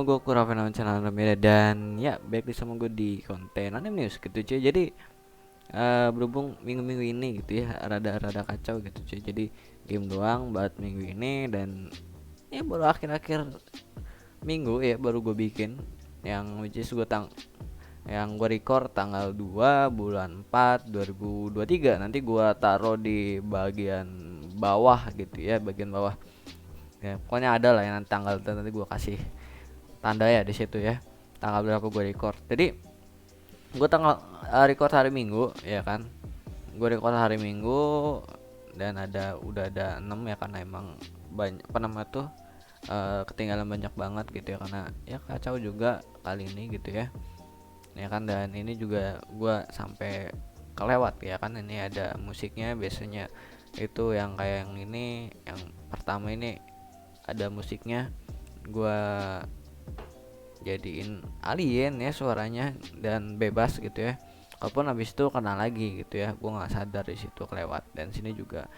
gue Kuravan channel Media dan ya baik sama gue di konten anime news gitu cuy. Jadi berhubung minggu-minggu ini gitu ya rada-rada kacau gitu cuy. Jadi game doang buat minggu ini dan ya baru akhir-akhir minggu ya baru gue bikin yang which is yang gue record tanggal 2 bulan 4 2023. Nanti gue taruh di bagian bawah gitu ya, bagian bawah. Ya, pokoknya ada lah yang tanggal nanti gue kasih tanda ya di situ ya. Tanggal berapa gue record. Jadi gue tanggal record hari Minggu ya kan. Gue record hari Minggu dan udah ada 6 ya karena emang banyak apa namanya tuh ketinggalan banyak banget gitu ya karena ya kacau juga kali ini gitu ya kan. Dan ini juga gue sampai kelewat ya kan, ini ada musiknya biasanya itu yang kayak yang ini yang pertama ini ada musiknya gue jadiin alien ya suaranya dan bebas gitu ya, walaupun habis itu kena lagi gitu ya, gue nggak sadar di situ kelewat. Dan sini juga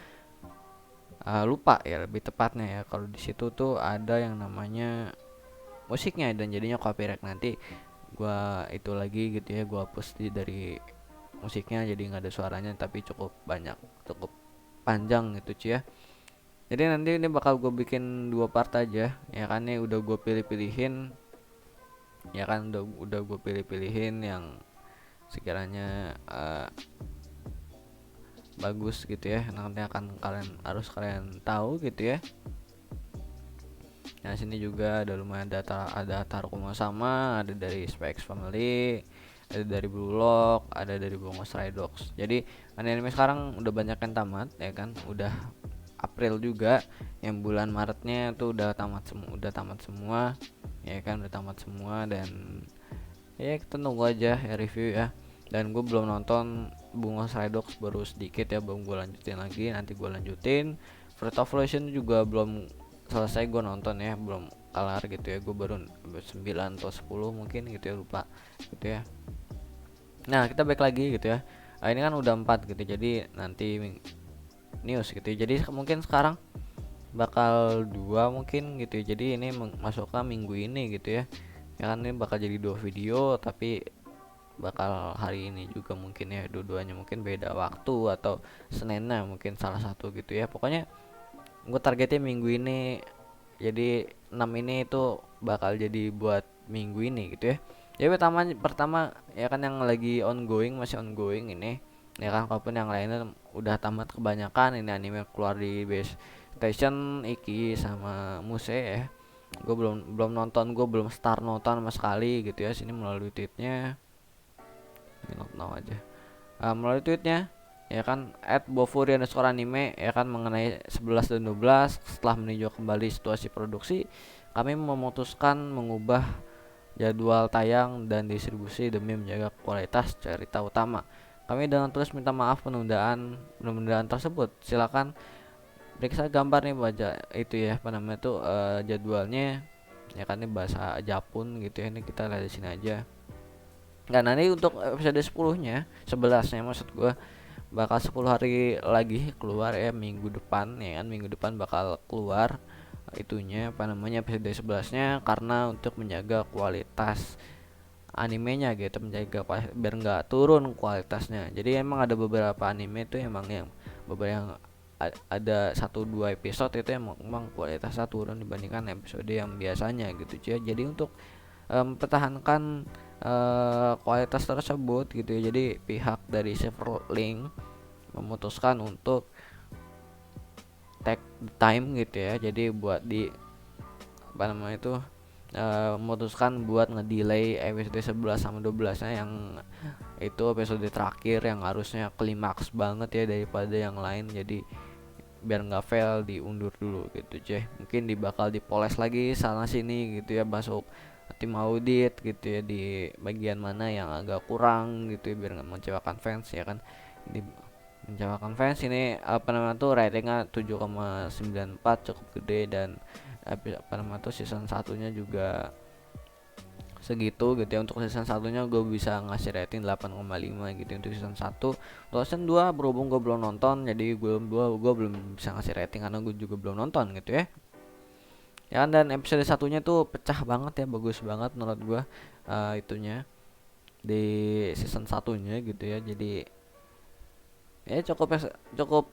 lupa ya lebih tepatnya ya kalau di situ tuh ada yang namanya musiknya dan jadinya copyright. Nanti gua itu lagi gitu ya, gua hapus dari musiknya jadi nggak ada suaranya tapi cukup banyak, cukup panjang gitu cuy ya. Jadi nanti ini bakal gue bikin 2 part aja ya kan, nih udah gue pilih-pilihin ya kan, udah gue pilih-pilihin yang sekiranya bagus gitu ya, nanti akan kalian tahu gitu ya. Nah sini juga ada lumayan ada Tarkuma sama, ada dari Spikes Family, ada dari Blue Lock, ada dari Bungo Stray Dogs. Jadi anime sekarang udah banyak yang tamat ya kan, udah April juga, yang bulan Maretnya tuh udah tamat semua ya kan, udah tamat semua. Dan ya kita tunggu aja ya review ya. Dan gue belum nonton Bungo Stray Dogs, baru sedikit ya, belum gue lanjutin lagi, nanti gue lanjutin. Fruit of Illusion juga belum selesai gue nonton ya, belum kelar gitu ya, gue baru 9 atau 10 mungkin gitu ya, lupa gitu ya. Nah kita balik lagi gitu ya, ini kan udah 4 gitu, jadi nanti news gitu ya. Jadi mungkin sekarang bakal 2 mungkin gitu ya, jadi ini masuknya minggu ini gitu ya. Ya kan ini bakal jadi 2 video tapi bakal hari ini juga mungkin ya, dua-duanya mungkin beda waktu atau Seninnya mungkin salah satu gitu ya. Pokoknya gue targetnya minggu ini, jadi 6 ini itu bakal jadi buat minggu ini gitu ya. Jadi pertama ya kan yang lagi masih ongoing ini ya kan, walaupun yang lainnya udah tamat kebanyakan. Ini anime keluar di base station Iki sama Muse ya. Gue belum nonton, gue belum start nonton sama sekali gitu ya. Sini melalui tweetnya ini not aja, melalui tweetnya ya kan @bofuri_anime ya kan, mengenai 11 dan 12 setelah meninjau kembali situasi produksi, kami memutuskan mengubah jadwal tayang dan distribusi demi menjaga kualitas cerita utama. Kami dengan terus minta maaf penundaan tersebut. Silakan periksa gambar nih baca itu ya apa namanya tuh jadwalnya ya kan, ini bahasa Japun gitu ya, ini kita lihat di sini aja. Nah nanti untuk episode 10-nya 11-nya maksud gue bakal 10 hari lagi keluar ya, minggu depan ya kan, minggu depan bakal keluar itunya apa namanya episode 11-nya, karena untuk menjaga kualitas animenya gitu, menjaga biar nggak turun kualitasnya. Jadi emang ada beberapa anime itu emang yang beberapa yang ada 1-2 episode itu emang kualitasnya turun dibandingkan episode yang biasanya gitu ya. Jadi untuk mempertahankan kualitas tersebut gitu ya, jadi pihak dari Silverlink memutuskan untuk take time gitu ya, jadi buat di apa namanya itu memutuskan buat ngedelay episode 11 sama 12 nya, yang itu episode terakhir yang harusnya klimaks banget ya daripada yang lain. Jadi biar nggak fail diundur dulu gitu cuy, mungkin bakal dipoles lagi sana sini gitu ya, masuk tim audit gitu ya di bagian mana yang agak kurang gitu ya, biar nggak mengecewakan fans ya kan. Di mengecewakan fans ini apa namanya tuh ratingnya 7,94 cukup gede, dan apa namanya tuh season satunya juga segitu gitu ya. Untuk season satunya gue bisa ngasih rating 8,5 gitu untuk season 1. Untuk season 2 berhubung gue belum nonton, jadi gue belum bisa ngasih rating karena gue juga belum nonton gitu ya. ya kan. Dan episode satunya tuh pecah banget ya, bagus banget menurut gua itunya di season satunya gitu ya. Jadi ya cukup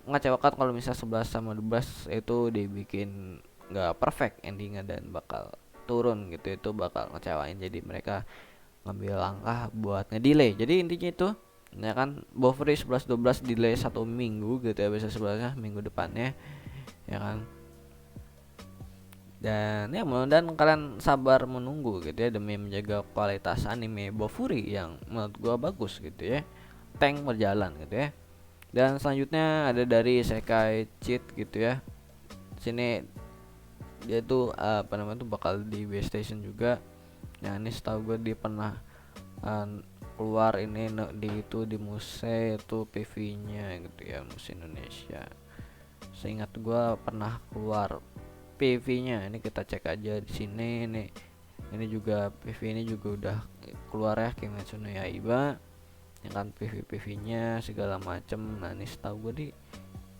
ngecewakan kalau misalnya 11 sama 12 itu dibikin nggak perfect endingnya dan bakal turun gitu, itu bakal ngecewain. Jadi mereka ngambil langkah buat ngedelay. Jadi intinya itu ya kan, Bofuri 11 12 delay 1 minggu gitu ya, bisa 11-nya minggu depannya ya kan. Dan ya mudah-mudahan kalian sabar menunggu gitu ya, demi menjaga kualitas anime Bofuri yang menurut gua bagus gitu ya, tank berjalan gitu ya. Dan selanjutnya ada dari Sekai Cheat gitu ya. Sini dia tuh apa namanya tuh bakal di base station juga. Nah ini setahu gue dia pernah uh, keluar ini di itu di Muse itu PV-nya gitu ya, Muse Indonesia. Seingat gue pernah keluar PV-nya. Ini kita cek aja di sini nih. Ini juga PV ini juga udah keluar ya, Kimetsu no Yaiba. Ya kan, PV-PV-nya segala macem. Nah ini setahu gue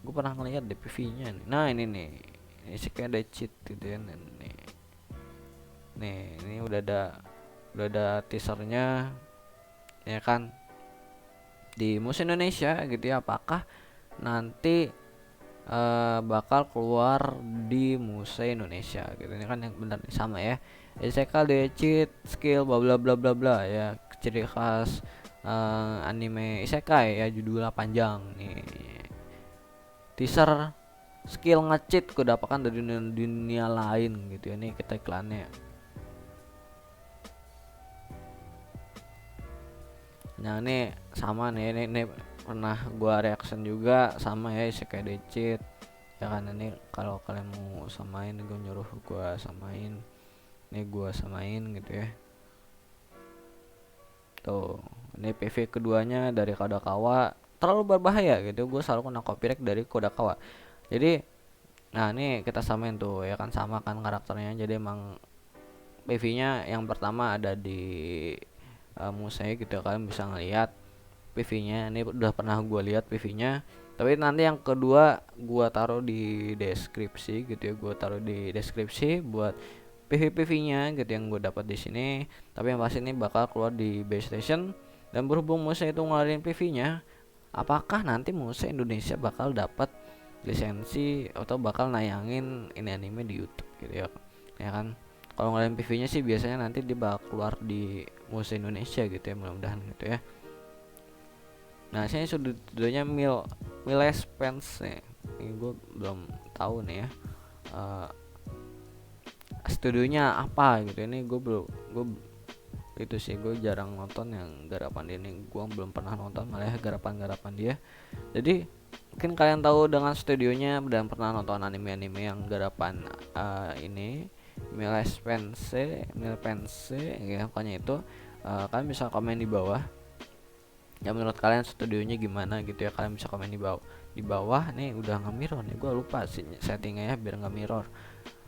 gue pernah ngeliat di PV-nya nih. Nah ini nih, ini sih kayak ada cheat gitu ya. Nih ini udah ada teasernya ya kan, di Museum Indonesia gitu ya. Apakah nanti bakal keluar di Museum Indonesia gitu. Ini kan yang benar sama ya, Isekai de cheat skill bla bla bla bla bla ya, ciri khas anime isekai ya, judulnya panjang nih. Teaser skill nge-cheat kudapatkan dari dunia lain gitu ya. Nih kita iklannya. Nah ini sama nih, ini pernah gua reaction juga sama ya, isekai de cheat ya kan. Ini kalau kalian mau samain, gue nyuruh gua samain, nih gua samain gitu ya. Tuh ini PV keduanya dari Kodakawa, terlalu berbahaya gitu. Gue selalu kena copyright dari Kodakawa. Jadi nah ini kita samain tuh ya kan, sama kan karakternya. Jadi emang PV-nya yang pertama ada di Muse gitu ya, kalian bisa ngelihat PV-nya. Ini udah pernah gue lihat PV-nya, tapi nanti yang kedua gue taruh di deskripsi gitu ya. Gue taruh di deskripsi buat PV-PV-nya gitu yang gue dapat di sini. Tapi yang pasti ini bakal keluar di base station. Dan berhubung Muse itu ngeluarin PV-nya, apakah nanti Muse Indonesia bakal dapat lisensi atau bakal nayangin ini anime di YouTube gitu ya, ya kan. Kalau ngeliatin PV-nya sih biasanya nanti dia bakal keluar di Muse Indonesia gitu ya, mudah-mudahan gitu ya. Nah sini sudutnya Miles Pence nih. Ini gue belum tahu nih ya studionya apa gitu. Ini gue itu sih, gue jarang nonton yang garapan dia nih. Gue belum pernah nonton malah garapan-garapan dia. Jadi mungkin kalian tahu dengan studionya dan pernah nonton anime-anime yang garapan ini Miles Pence ya pokoknya itu. Kalian bisa komen di bawah ya, menurut kalian studionya gimana gitu ya. Kalian bisa komen di bawah nih. Udah nggak mirror nih, gue lupa sih settingnya ya biar nggak mirror.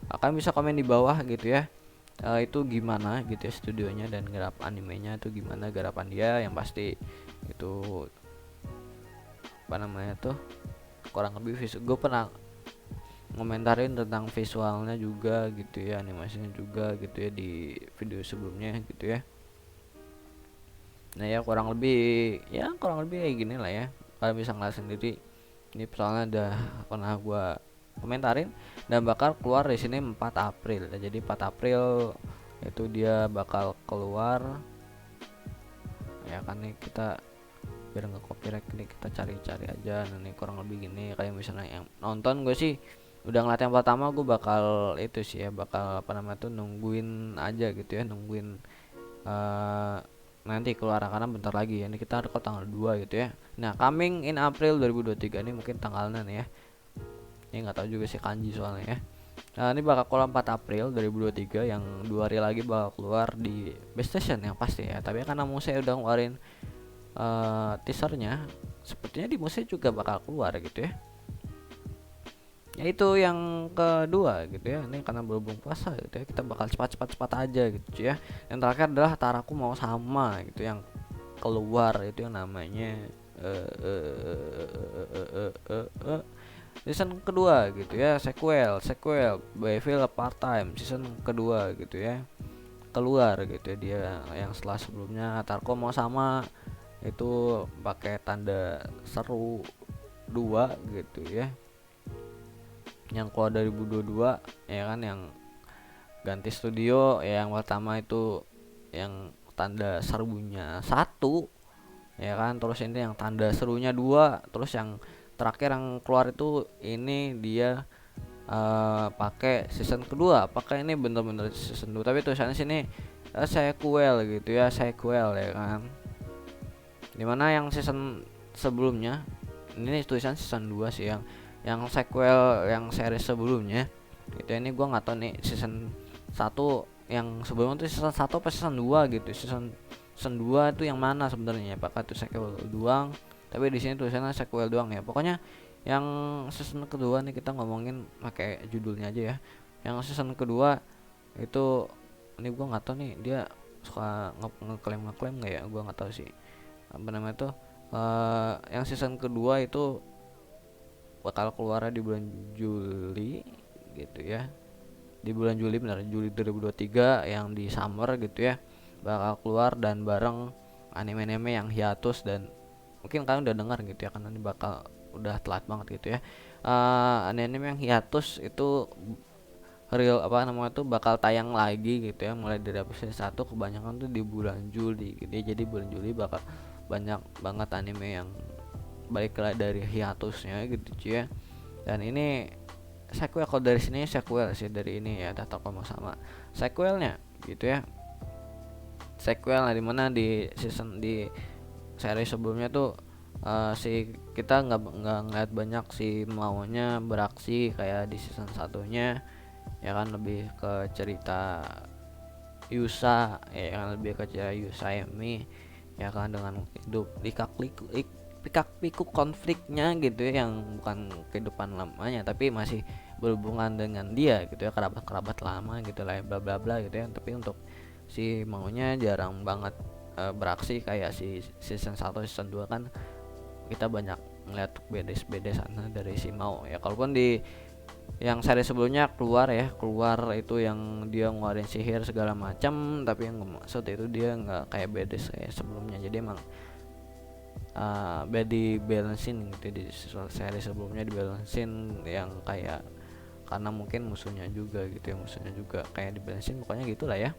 Kalian bisa komen di bawah gitu ya, itu gimana gitu ya studionya, dan garap animenya itu gimana garapan dia. Yang pasti itu apa namanya tuh, kurang lebih gue pernah ngomentarin tentang visualnya juga gitu ya, animasinya juga gitu ya di video sebelumnya gitu ya. Nah ya kurang lebih kayak gini lah ya. Kalian bisa ngeliat sendiri. Ini soalnya udah pernah gua komentarin dan bakal keluar di sini 4 April. Jadi 4 April itu dia bakal keluar. Ya kan nih, kita biar nggak copyright nih kita cari-cari aja. Nah nih kurang lebih gini. Kayak misalnya yang nonton gue sih udah ngeliat yang pertama, gue bakal itu sih ya, bakal apa namanya tuh nungguin aja gitu ya, nungguin nanti keluar karena bentar lagi ya. Ini kita record tanggal 2 gitu ya. Nah coming in April 2023 ini mungkin tanggalnya nih ya. Ini nggak tahu juga sih kanji soalnya ya. Nah ini bakal keluar 4 April 2023, yang 2 hari lagi bakal keluar di base station yang pasti ya. Tapi karena Muse udah ngeluarin teasernya, sepertinya di Muse juga bakal keluar gitu ya. Ya itu yang kedua gitu ya. Ini karena berhubung puasa gitu ya, kita bakal cepat aja gitu ya. Yang terakhir adalah Taraku Mau Sama gitu, yang keluar itu yang namanya season kedua gitu ya, sequel Bayville Part Time season kedua gitu ya, keluar gitu ya. Dia yang setelah sebelumnya Tarko mau sama itu pakai tanda seru 2 gitu ya, yang keluar 2022 ya kan, yang ganti studio ya. Yang pertama itu yang tanda serunya 1 ya kan, terus ini yang tanda serunya 2, terus yang terakhir yang keluar itu ini dia pakai season kedua. Apakah ini bener-bener season 2, tapi tulisannya sini sequel gitu ya, sequel ya kan, dimana yang season sebelumnya ini tulisan season 2 sih, yang sequel yang series sebelumnya gitu ya. Ini gua nggak tahu nih season 1 yang sebelumnya itu season 1 apa season 2 gitu. Season 2 itu yang mana sebenarnya, apakah itu sequel doang, tapi di sini tulisannya sequel doang ya. Pokoknya yang season kedua nih, kita ngomongin pakai judulnya aja ya. Yang season kedua itu, ini gua nggak tahu nih dia suka ngeklaim nggak ya, gua nggak tahu sih apa namanya tuh. Yang season kedua itu bakal keluar di bulan Juli gitu ya, di bulan Juli, benar, Juli 2023 yang di summer gitu ya, bakal keluar dan bareng anime-anime yang hiatus. Dan mungkin kalian udah dengar gitu ya, karena ini bakal udah telat banget gitu ya. Anime yang hiatus itu real apa namanya tuh bakal tayang lagi gitu ya, mulai dari episode 1 kebanyakan tuh di bulan Juli gitu ya. Jadi bulan Juli bakal banyak banget anime yang balik lagi dari hiatusnya gitu cuy ya. Dan ini sequel, kalau dari sini sequel sih dari ini ya, Data Koma sama sequelnya gitu ya. Sequel dimana di season di seri sebelumnya tuh si kita nggak ngeliat banyak si maunya beraksi kayak di season satunya ya kan, lebih ke cerita Yusa ya kan, lebih ke cerita Yusa Emi ya kan, dengan hidup pikak pikuk konfliknya gitu ya, yang bukan kehidupan lamanya tapi masih berhubungan dengan dia gitu ya, kerabat lama gitu lah, bla bla bla gitu ya. Tapi untuk si maunya jarang banget beraksi kayak si season 1 season 2 kan, kita banyak ngeliat bedes sana dari si mau ya. Kalaupun di yang seri sebelumnya keluar itu yang dia ngeluarin sihir segala macam, tapi yang maksud itu dia nggak kayak bedes kayak sebelumnya. Jadi emang di balancein gitu di seri sebelumnya, di balancein yang kayak, karena mungkin musuhnya juga gitu ya, musuhnya juga kayak di balancein, pokoknya gitulah ya.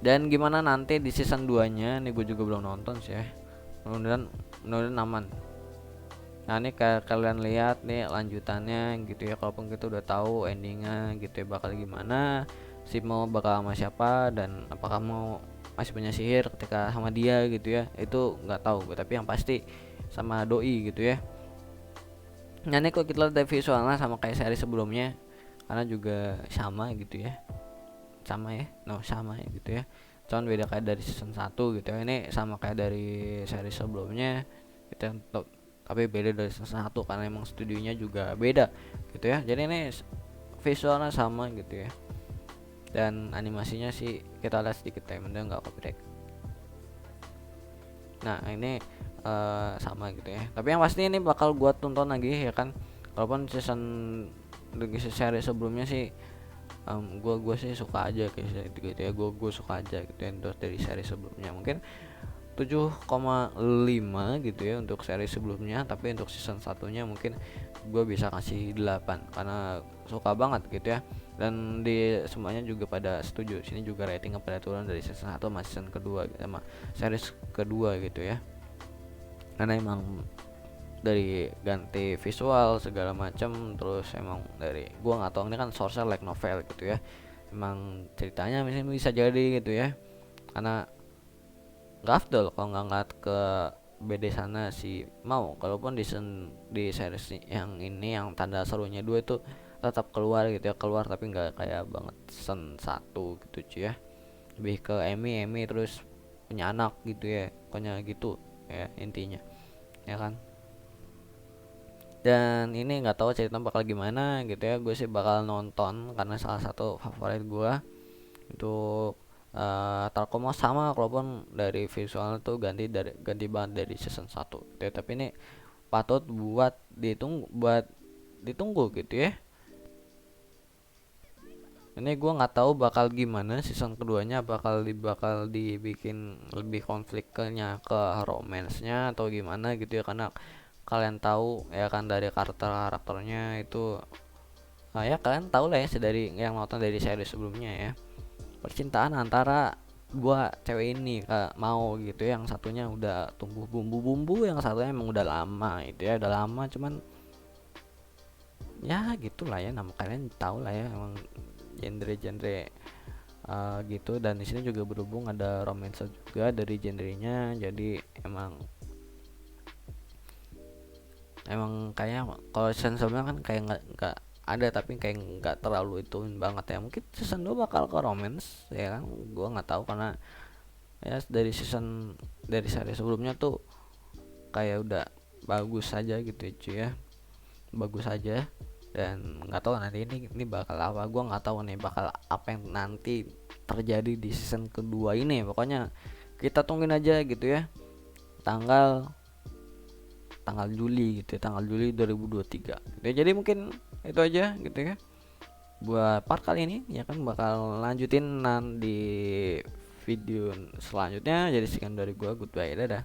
Dan gimana nanti di season 2 nya nih, gue juga belum nonton sih ya, mudah-mudahan aman. Nah ini kayak kalian lihat nih lanjutannya gitu ya, kalaupun kita udah tahu endingnya gitu ya bakal gimana, si mau bakal sama siapa, dan apakah mau masih punya sihir ketika sama dia gitu ya, itu nggak tahu gue, tapi yang pasti sama doi gitu ya. Nah ini kalau kita lihat dari visualnya sama kayak seri sebelumnya, karena juga sama gitu ya, sama ya gitu ya, cuman beda kayak dari season 1 gitu ya. Ini sama kayak dari seri sebelumnya gitu ya, tapi beda dari season 1 karena emang studionya juga beda gitu ya. Jadi ini visualnya sama gitu ya, dan animasinya sih kita lihat sedikit ya, mending nggak copyright. Nah ini sama gitu ya, tapi yang pasti ini bakal gua tonton lagi ya kan. Walaupun season seri sebelumnya sih gue sih suka aja kayak gitu ya, gue suka aja gitu ya, dari seri sebelumnya mungkin 7,5 gitu ya untuk seri sebelumnya, tapi untuk season satunya mungkin gue bisa kasih 8 karena suka banget gitu ya. Dan di semuanya juga pada setuju, sini juga ratingnya pada turun dari season 1 sama season kedua gitu, sama series kedua gitu ya, karena emang dari ganti visual segala macam, terus emang dari gua nggak tahu, ini kan source-nya like novel gitu ya, emang ceritanya misalnya bisa jadi gitu ya, karena nggak afdol kalau nggak ngeliat ke BD sana si mau. Kalaupun di series yang ini yang tanda serunya 2 itu tetap keluar gitu ya, keluar tapi nggak kayak banget season 1 gitu cuy ya, lebih ke Emi terus punya anak gitu ya, pokoknya gitu ya intinya ya kan. Dan ini nggak tahu cerita bakal gimana gitu ya, gue sih bakal nonton karena salah satu favorit gue untuk Tarkomo sama, walaupun dari visual tuh ganti banget dari season 1 gitu ya. Tapi ini patut buat ditunggu gitu ya. Ini gue nggak tahu bakal gimana season keduanya, bakal dibikin lebih konfliknya ke romance-nya atau gimana gitu ya, karena kalian tahu ya kan dari karakternya itu, ya kalian tahu lah ya dari yang nonton dari series sebelumnya ya, percintaan antara dua cewek ini mau gitu ya. Yang satunya udah tumbuh bumbu-bumbu, yang satunya emang udah lama itu ya, udah lama cuman ya gitulah ya, nama kalian tahu lah ya emang genre-genre gitu. Dan di sini juga berhubung ada romance juga dari genrenya, jadi emang kayak kalau season sebelumnya kan kayak nggak ada, tapi kayak nggak terlalu ituin banget ya. Mungkin season 2 bakal ke romance ya kan, gua nggak tahu karena ya dari seri sebelumnya tuh kayak udah bagus saja gitu ya cuy ya, bagus aja. Dan nggak tahu nanti ini bakal apa, gua nggak tahu nih bakal apa yang nanti terjadi di season kedua ini. Pokoknya kita tungguin aja gitu ya, tanggal tanggal Juli gitu ya, tanggal Juli 2023 gitu ya. Jadi mungkin itu aja gitu ya buat part kali ini ya kan, bakal lanjutin nanti di video selanjutnya. Jadi sekian dari gua, goodbye, dadah.